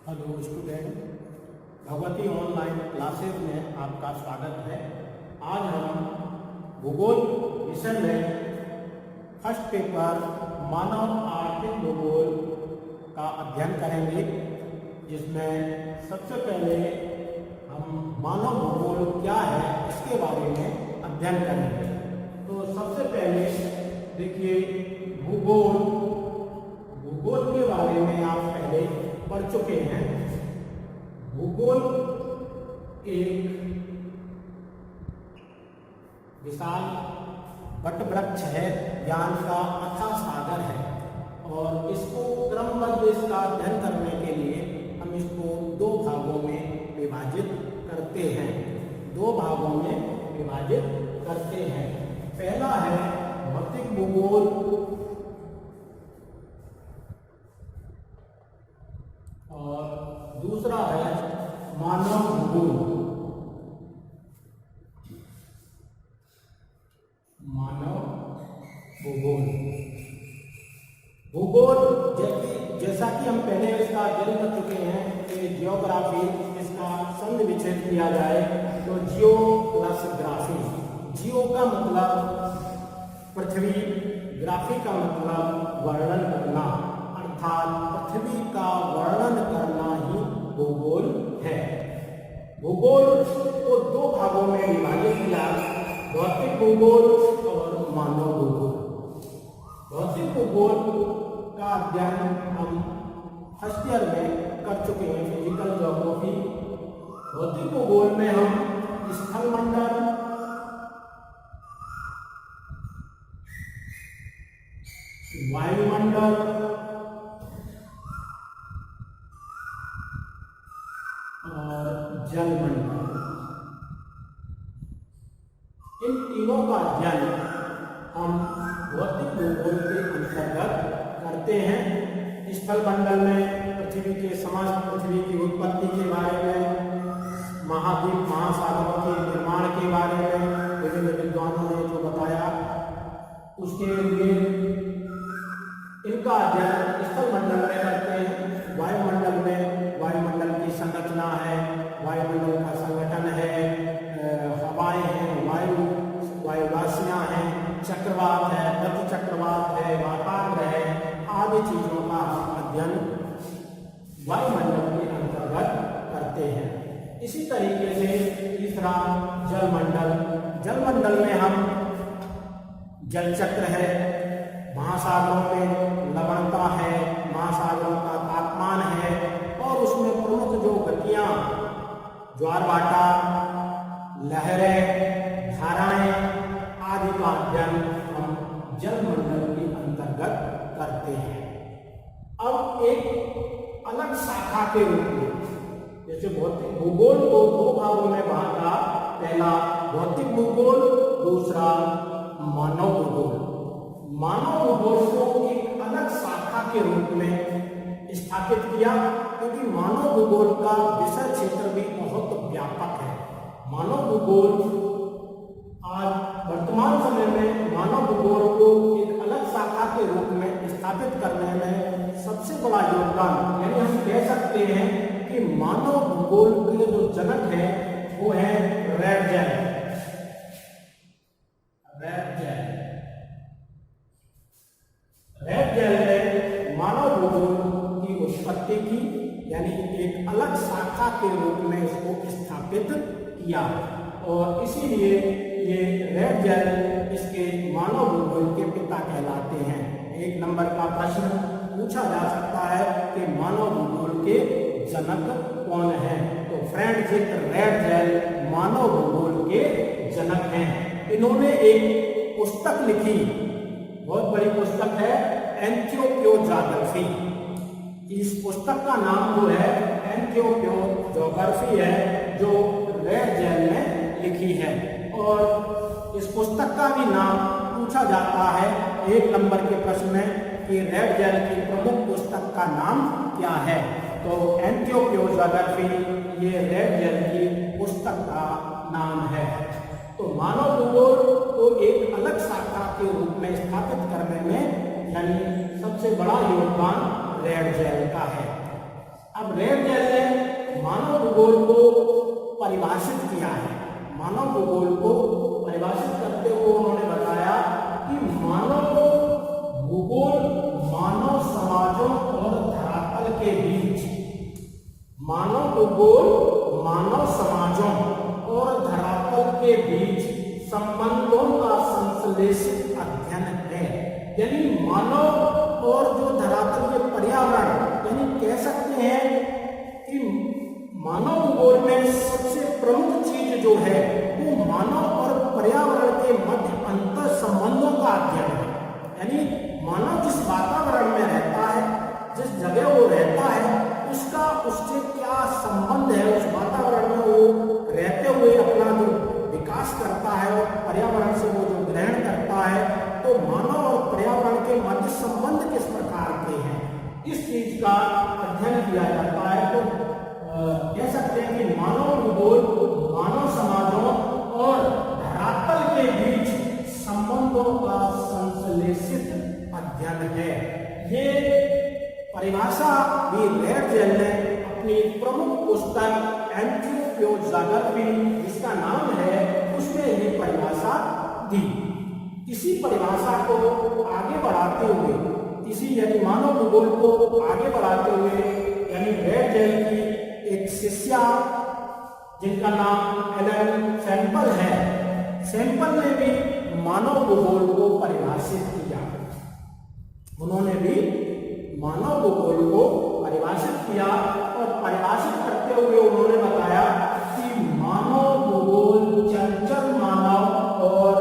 Hello student, Bhagwati online classes में आपका स्वागत है। आज हम भूगोल विषय में फर्स्ट पेपर मानव आर्थिक भूगोल का अध्ययन करेंगे, जिसमें सबसे पहले हम मानव भूगोल क्या है इसके बारे में अध्ययन करेंगे। तो सबसे पहले देखिए, भूगोल के बारे में आप पहले पढ़ चुके हैं। भूगोल एक विशाल वटवृक्ष है, ज्ञान का अथाह सागर है, और इसको क्रमबद्ध इसका अध्ययन करने के लिए हम इसको दो भागों में विभाजित करते हैं। पहला है भौतिक भूगोल और दूसरा है मानव भूगोल। भूगोल जैसा कि हम पहले इसका अध्ययन कर चुके हैं कि जियोग्राफी, इसका संधि विच्छेद किया जाए तो जियो प्लस ग्राफी। जियो का मतलब पृथ्वी, ग्राफी का मतलब वर्णन करना, अर्थात पृथ्वी का वर्णन करना ही भूगोल है। भूगोल को दो भागों में विभाजित किया, भौतिक भूगोल और मानव भूगोल। भौतिक भूगोल का अध्ययन हम फर्स्ट ईयर में कर चुके हैं, फिजिकल ज्योग्राफी। भौतिक भूगोल में हम स्थल मंडल, वायुमंडल और जलमंडल, इन तीनों का अध्ययन हम भौतिक भूगोल के अंतर्गत करते हैं। स्थल मंडल में पृथ्वी के समस्त पृथ्वी की उत्पत्ति के बारे में, महाद्वीप महासागरों के निर्माण के बारे में विभिन्न विद्वानों ने जो बताया, उसके लिए इनका अध्ययन स्थल मंडल में करते हैं। वायुमंडल में वायुमंडल की संरचना है, वायुमंडल का संगठन है, हवाएं हैं, वायुराशियां हैं, चक्रवात है, गति चक्रवात है, वातावरण है, आदि चीजों का अध्ययन वायुमंडल के अंतर्गत करते हैं। इसी तरीके से तीसरा जलमंडल। जलमंडल में हम जल चक्र है, महासागरों में लवणता है, महासागरों का तापमान है, और उसमें प्रमुख जो गतियां, ज्वार भाटा, लहरें, धाराएं आदि का अध्ययन हम जलमंडल के अंतर्गत करते हैं। अब एक अलग शाखा के रूप में, जैसे भौतिक भूगोल को दो भागों में बांटा, पहला भौतिक भूगोल, दूसरा मानव भूगोल। मानव भूगोल को एक अलग शाखा के रूप में स्थापित किया, क्योंकि मानव भूगोल का विषय क्षेत्र भी बहुत व्यापक है। मानव भूगोल आज वर्तमान समय में मानव भूगोल को एक अलग शाखा के रूप में स्थापित करने में सबसे बड़ा योगदान, यानी हम कह सकते हैं कि मानव भूगोल के जो जनक है वो है रैटजेल। रैटजेल ने मानव भूगोल की उत्पत्ति की, यानी एक अलग शाखा के रूप में इसको स्थापित किया, और इसीलिए ये रैटजेल इसके मानव भूगोल के पिता कहलाते हैं। एक नंबर का प्रश्न पूछा जा सकता है कि मानव भूगोल के जनक कौन है, तो फ्रेडरिक रैटजेल मानव भूगोल के जनक हैं। इन्होंने एक पुस्तक लिखी, बहुत बड़ी पुस्तक है, एंथियोपियोग्राफी। इस पुस्तक का नाम जो है एंथियोपियोग्राफी है, जो रैटजेल ने लिखी है, और इस पुस्तक का भी नाम पूछा जाता है एक नंबर के प्रश्न में कि रैटजेल की प्रमुख पुस्तक का नाम क्या है। तो एंथियोपियोग्राफी ये रैटजेल की पुस्तक का नाम है। तो मानव भूगोल को एक अलग शाखा के रूप में स्थापित करने में यानी सबसे बड़ा योगदान रैटजेल का है। अब रैटजेल भूगोल को परिभाषित किया है। मानव भूगोल को परिभाषित करते हुए उन्होंने बताया कि मानव भूगोल मानव समाजों और धरातल के बीच, मानव भूगोल मानव समाजों और धरातल के बीच संबंधों का संश्लेषित अध्ययन है। यानी मानव और जो धरातल के पर्यावरण, यानी कह सकते हैं कि मानव भूगोल में सबसे प्रमुख चीज जो है वो मानव और पर्यावरण के मध्य अंतर संबंधों का अध्ययन है। यानी मानव जिस वातावरण में रहता है, जिस जगह वो रहता है, उसका उससे क्या संबंध है, उस वातावरण में वो रहते हुए अपना जो विकास करता है और पर्यावरण से वो जो ग्रहण करता है, तो मानव और पर्यावरण के मध्य संबंध किस प्रकार के हैं, इस चीज का अध्ययन किया जाता है। तो कह सकते हैं कि मानव भूगोल मानव समाजों और धरातल के बीच संबंधों का संश्लेषित अध्ययन है। ये परिभाषा भी रेडजेल ने अपनी प्रमुख पुस्तक एंथ्रोपोजॉग्राफी, जिसका नाम है, उसमें ये परिभाषा दी। इसी परिभाषा को आगे बढ़ाते हुए, इसी यानी मानव भूगोल को आगे बढ़ाते हुए, यानी रेडजेल की एक शिष्या जिनका नाम एलन सैंपल है, सैंपल ने भी मानव भूगोल को परिभाषित किया। उन्होंने भी मानव भूगोल को परिभाषित किया और परिभाषित करते हुए उन्होंने बताया कि मानव भूगोल चंचल मानव और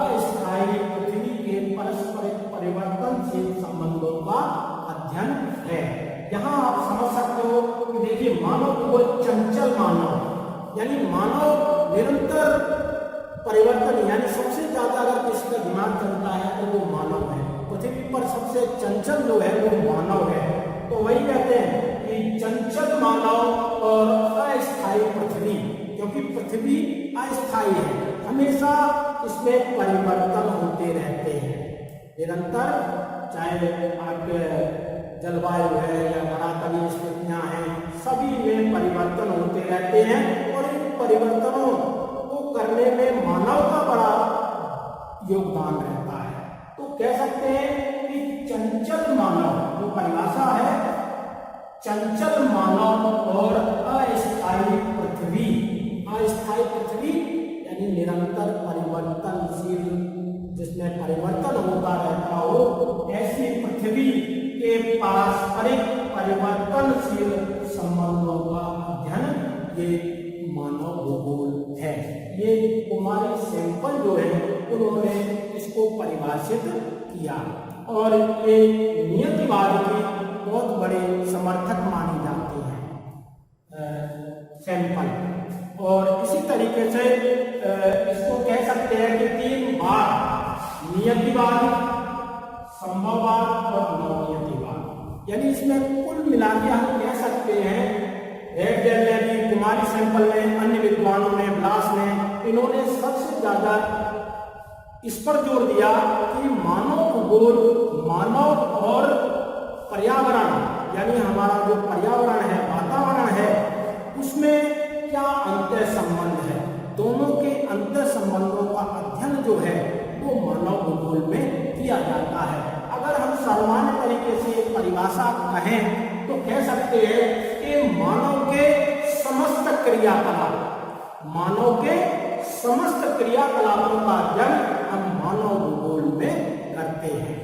अस्थायी पृथ्वी के परस्पर परिवर्तनशील संबंधों का अध्ययन है। यहाँ आप समझ सकते हो कि देखिए, मानव भूगोल चंचल मानव, यानी मानव निरंतर परिवर्तन, यानी सबसे ज्यादा अगर किसी का दिमाग चलता है तो वो मानव है। पृथ्वी पर सबसे चंचल जो है वो मानव है। तो वही कहते हैं कि चंचल मानव और अस्थायी पृथ्वी, क्योंकि पृथ्वी अस्थायी है, हमेशा इसमें परिवर्तन होते रहते हैं निरंतर, चाहे आपके जलवायु है या धरातलीय स्थितियां हैं, सभी में परिवर्तन होते रहते हैं और इन परिवर्तनों को करने में मानव का बड़ा योगदान रहता है। तो कह सकते हैं कि चंचल मानव, जो परिभाषा है, चंचल मानव और अस्थायी पृथ्वी, अस्थायी पृथ्वी यानी निरंतर परिवर्तनशील, जिसमें परिवर्तन होता रहता हो, ऐसी पृथ्वी के पारस्परिक परिवर्तनशील संबंधों का अध्ययन ये मानव भूगोल है। ये कुमारी सैंपल जो है उन्होंने इसको परिभाषित किया और ये नियतिवाद की बहुत बड़े समर्थक माने जाते हैं सैंपल। और इसी तरीके से इसको कह सकते हैं कि 3 बार नियतिवाद, संभववाद और नवनियतिवाद, यानी इसमें कुल मिला के हम कह सकते हैं, रेडजेल ने भी, कुमारी सैंपल ने, अन्य विद्वानों ने, ब्लास ने, इन्होंने सबसे ज्यादा इस पर जोर दिया कि मानव भूगोल मानव और पर्यावरण, यानी हमारा जो पर्यावरण है, वातावरण है, उसमें क्या अंतर संबंध है, दोनों के अंतर संबंधों का अध्ययन जो है वो मानव भूगोल में किया जाता है। अगर हम सामान्य तरीके से परिभाषा कहें तो कह सकते हैं कि मानव के समस्त क्रियाकलाप, मानव के समस्त क्रियाकलापों का अध्ययन हम मानव भूगोल में करते हैं।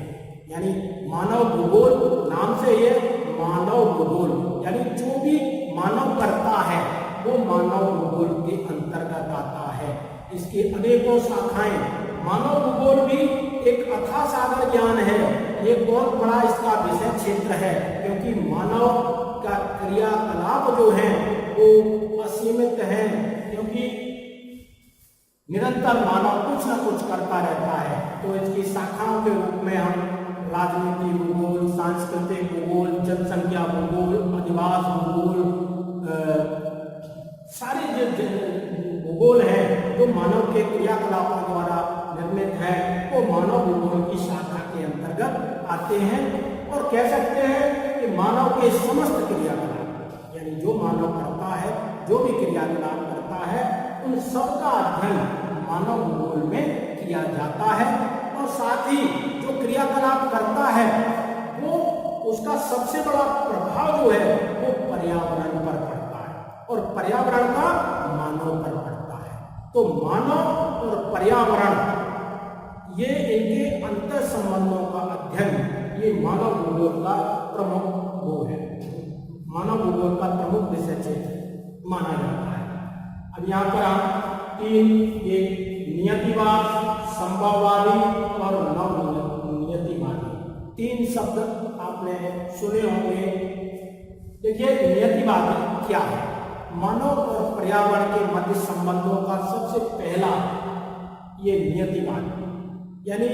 यानी मानव भूगोल नाम से ये मानव भूगोल, यानी जो भी मानव करता है वो मानव भूगोल के अंतर्गत आता है। इसकी अनेकों शाखाएं, मानव भूगोल भी एक अथाह सागर ज्ञान है, ये बहुत बड़ा इसका विषय क्षेत्र है, क्योंकि मानव का क्रियाकलाप जो है वो असीमित है, क्योंकि निरंतर मानव कुछ न कुछ करता रहता है। तो इसकी शाखाओं के रूप में हम राजनीति भूगोल, सांस्कृतिक भूगोल, जनसंख्या भूगोल, अधिवास भूगोल, सारे जो भूगोल है जो मानव के क्रियाकलापों द्वारा निर्मित है, वो मानव भूगोल की शाखा के अंतर्गत आते हैं। और कह सकते हैं कि मानव के समस्त क्रियाकलाप, यानी जो मानव करता है, जो भी क्रियाकलाप करता है उन सब का अध्ययन मानव भूगोल में किया जाता है। और साथ ही जो क्रियाकलाप करता है वो उसका सबसे बड़ा प्रभाव जो है वो पर्यावरण पर पड़ता है और पर्यावरण का मानव पर पड़ता है। तो मानव और पर्यावरण ये इनके अंतर संबंधों का अध्ययन ये मानव भूगोल का प्रमुख वो है, मानव भूगोल का प्रमुख विषय क्षेत्र माना जाता है। अब यहाँ पर हम तीन ये नियतिवाद, संभववादी और नवनियतिवादी तीन शब्द आपने सुने होंगे। देखिए नियतिवादी क्या है? मानव और पर्यावरण के मध्य संबंधों का सबसे पहला ये नियतिवाद, यानी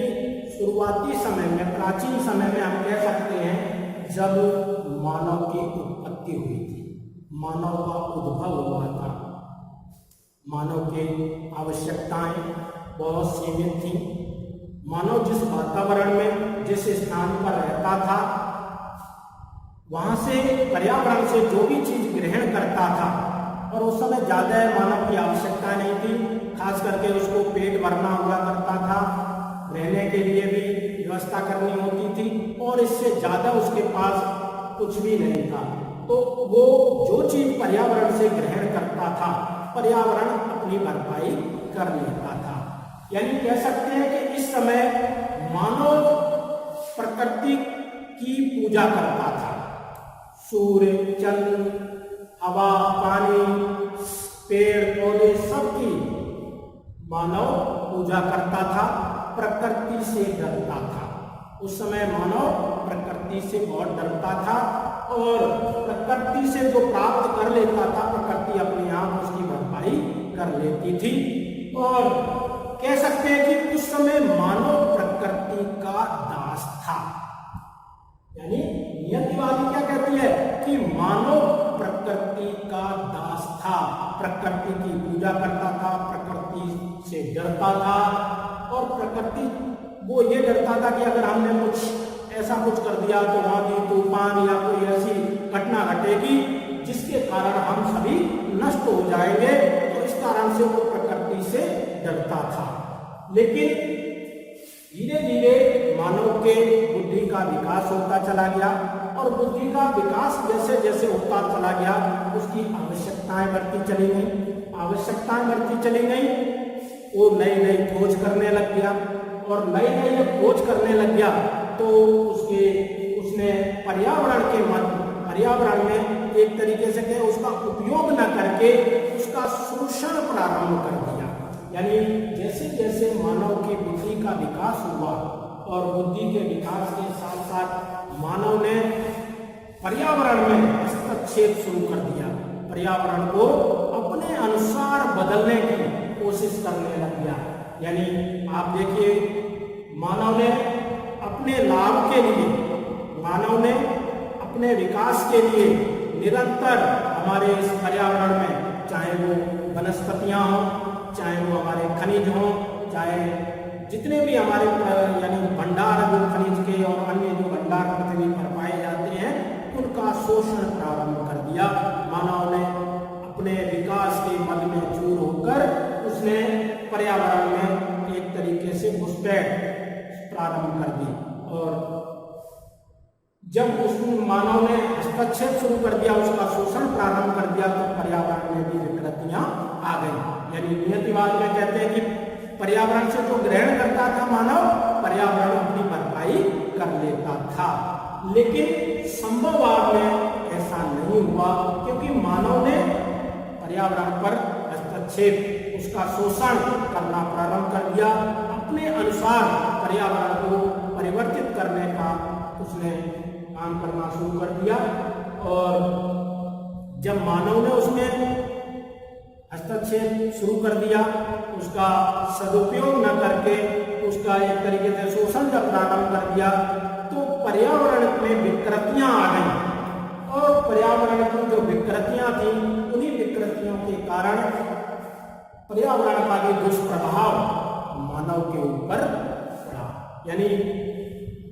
शुरुआती समय में, प्राचीन समय में हम कह सकते हैं जब मानव की उत्पत्ति हुई थी, मानव का उद्भव हुआ था, मानव के आवश्यकताएं बहुत सीमित थी। मानव जिस वातावरण में, जिस स्थान पर रहता था, वहां से पर्यावरण से जो भी चीज ग्रहण करता था, और उस समय ज्यादा मानव की आवश्यकता नहीं थी, खास करके उसको पेट भरना हुआ करता था, रहने के लिए भी व्यवस्था करनी होती थी, और इससे ज्यादा उसके पास कुछ भी नहीं था। तो वो जो चीज पर्यावरण से ग्रहण करता था पर्यावरण अपनी भरपाई कर लेता था। यानी कह सकते हैं कि इस समय मानव प्रकृति की पूजा करता था। सूर्य, चंद्र, हवा, पानी, पेड़ पौधे सबकी मानव पूजा करता था, प्रकृति से डरता था। उस समय मानव प्रकृति से बहुत डरता था और प्रकृति से जो प्राप्त कर लेता था प्रकृति अपने आप उसकी भरपाई कर लेती थी। और कह सकते हैं कि उस समय मानव प्रकृति का दास था। यानी नियतिवादी क्या कहती है कि मानव प्रकृति का दास था, प्रकृति की पूजा करता था, प्रकृति से डरता था, और प्रकृति वो ये डरता था कि अगर हमने कुछ ऐसा कुछ कर दिया तो आंधी तूफान या कोई ऐसी घटना घटेगी जिसके कारण हम सभी नष्ट हो जाएंगे, तो इस कारण से वो प्रकृति से डरता था। लेकिन धीरे धीरे मानव के बुद्धि का विकास होता चला गया, और बुद्धि का विकास जैसे जैसे होता चला गया उसकी आवश्यकताएं बढ़ती चली गई, आवश्यकताएं बढ़ती चली गई, वो नई नई खोज करने लग गया, और नई नई जब खोज करने लग गया तो उसने पर्यावरण में एक तरीके से कहे उसका उपयोग न करके उसका शोषण प्रारंभ कर दिया। यानी जैसे जैसे मानव की बुद्धि का विकास हुआ और बुद्धि के विकास के साथ साथ मानव ने पर्यावरण में हस्तक्षेप शुरू कर दिया, पर्यावरण को अपने अनुसार बदलने की कोशिश करने लग गया। यानी आप देखिए मानव ने अपने लाभ के लिए, मानव ने अपने विकास के लिए निरंतर हमारे इस पर्यावरण में, चाहे वो वनस्पतियां हों, चाहे वो हमारे खनिज हों, चाहे जितने भी हमारे यानी भंडार जो खनिज के और अन्य जो भंडार पृथ्वी पर पाए जाते हैं उनका शोषण प्रारंभ कर दिया। मानव ने अपने विकास के मद में चूर होकर उसने पर्यावरण में एक तरीके से घुसपैठ प्रारंभ कर दी, और जब उस मानव ने हस्तक्षेप शुरू कर दिया, उसका शोषण प्रारंभ कर दिया, तो पर्यावरण में भी विकृतियां आ गई। यानी नियतिवाद में कहते हैं कि पर्यावरण से जो ग्रहण करता था मानव, पर्यावरण अपनी भरपाई कर लेता था। लेकिन संभववाद में ऐसा नहीं हुआ, क्योंकि मानव ने पर्यावरण पर हस्तक्षेप, उसका शोषण करना प्रारंभ कर दिया, अपने अनुसार पर्यावरण को परिवर्तित करने का उसने काम करना शुरू कर दिया। और जब मानव ने उसमें हस्तक्षेप शुरू कर दिया, उसका सदुपयोग न करके उसका एक तरीके से शोषण जब प्रारंभ कर दिया, तो पर्यावरण में विकृतियां आ गई, और पर्यावरण की जो विकृतियां थी उन्हीं विकृतियों के कारण पर्यावरण का भी दुष्प्रभाव मानव के ऊपर पड़ा। यानी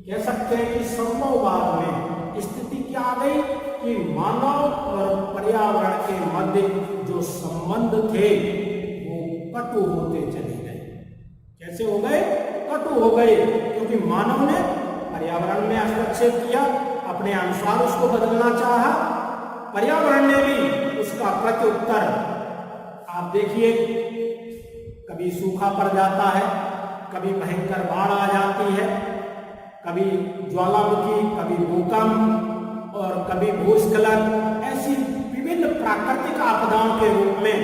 कह सकते हैं कि संभववाद में स्थिति क्या आ गई कि मानव और पर्यावरण के मध्य जो संबंध थे वो कटु होते चले गए। कैसे हो गए? कटु हो गए, क्योंकि मानव ने पर्यावरण में हस्तक्षेप किया, अपने अनुसार उसको बदलना चाहा, पर्यावरण ने भी उसका प्रत्युत्तर। आप देखिए, कभी सूखा पड़ जाता है, कभी भयंकर बाढ़ आ जाती है, कभी ज्वालामुखी, कभी भूकंप और कभी भूस्खलन, ऐसी विभिन्न प्राकृतिक आपदाओं के रूप में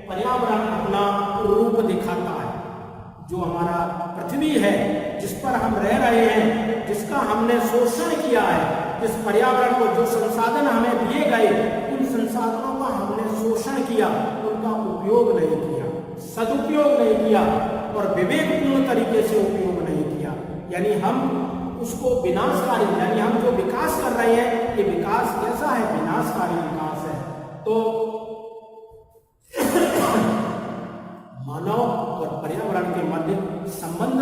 पर्यावरण अपना रूप दिखाता है। जो हमारा पृथ्वी है, जिस पर हम रह रहे हैं, जिसका हमने शोषण किया है, जिस पर्यावरण को जो संसाधन हमें दिए गए, उन संसाधनों का हमने शोषण किया, उनका उपयोग नहीं किया, सदुपयोग नहीं किया और विवेकपूर्ण तरीके से उपयोग नहीं किया। यानी हम उसको विनाशकारी, यानी हम जो विकास कर रहे हैं, ये विकास कैसा है? विनाशकारी विकास है। तो मानव और पर्यावरण के मध्य संबंध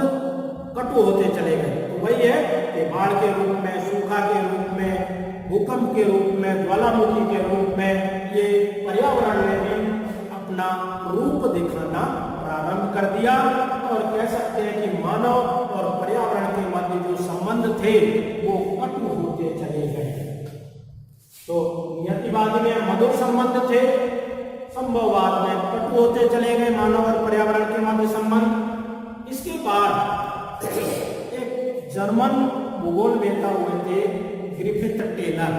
कटु होते चले गए। तो वही है कि बाढ़ के रूप में, सूखा के रूप में, भूकंप के रूप में, ज्वालामुखी के रूप में ये पर्यावरण ने भी अपना रूप दिखाना प्रारंभ कर दिया। और कह सकते हैं कि मानव और पर्यावरण के मध्य जो संबंध थे वो कटु होते चले गए। तो नियतिवाद में मधुर संबंध थे, संभववाद में कटु होते चले गए मानव और पर्यावरण के मध्य संबंध। इसके बाद एक जर्मन भूगोलवेत्ता हुए थे ग्रिफिथ टेलर।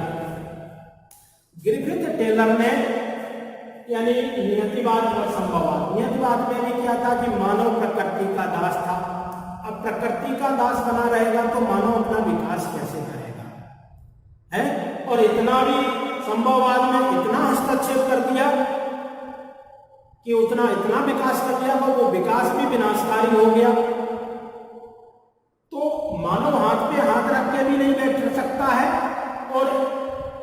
ग्रिफिथ टेलर ने यानी नियतिवाद और संभववाद, नियतिवाद में भी क्या था कि मानव प्रकृति का दास था। अब प्रकृति का दास बना रहेगा तो मानव अपना विकास कैसे करेगा, है? और इतना भी संभववाद में इतना हस्तक्षेप कर दिया कि इतना विकास कर दिया, तो वो विकास भी विनाशकारी हो गया। तो मानव हाथ पे हाथ रख के भी नहीं बैठ सकता है और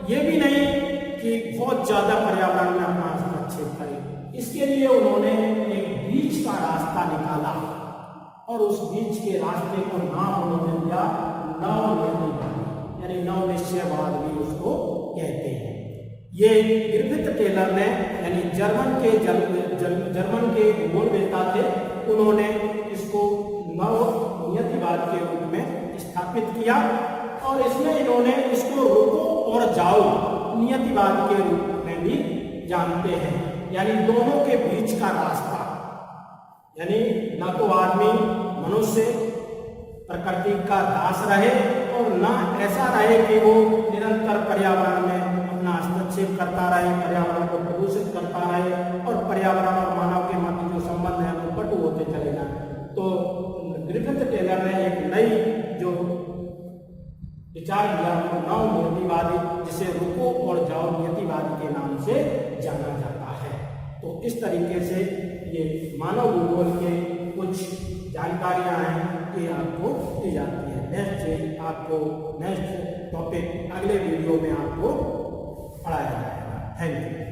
ये भी नहीं कि बहुत ज्यादा पर्यावरण में अपना हस्तक्षेप करे। इसके लिए उन्होंने एक बीच का रास्ता निकाला और उस बीच के रास्ते को नाम उन्होंने दिया नवनियतिवाद, यानी नवनिश्चयवाद भी उसको कहते हैं। ये ग्रिफिथ टेलर ने, यानी जर्मन के भूगोलवेत्ता थे, उन्होंने इसको नवनियतिवाद के रूप में स्थापित किया और इसमें इन्होंने इसको रुको और जाओ नियतिवाद के रूप में भी जानते हैं। यानी दोनों के बीच का रास्ता, यानी ना तो आदमी, मनुष्य प्रकृति का दास रहे और ना ऐसा रहे कि वो निरंतर पर्यावरण में अपना हस्तक्षेप करता रहे, पर्यावरण को प्रदूषित करता रहे और पर्यावरण और मानव के मध्य जो संबंध है वो कटु होते चले जाए। तो ग्रिफिथ टेलर ने एक नई जो विचार दिया वो नवनियतिवादी, जिसे रुको और जाओ नियतिवादी के नाम से जाना जाता है। तो इस तरीके से ये मानव भूगोल के कुछ जानकारियां हैं ये आपको दी जाती है। नेक्स्ट टॉपिक अगले वीडियो में आपको पढ़ाया जाएगा। Thank you.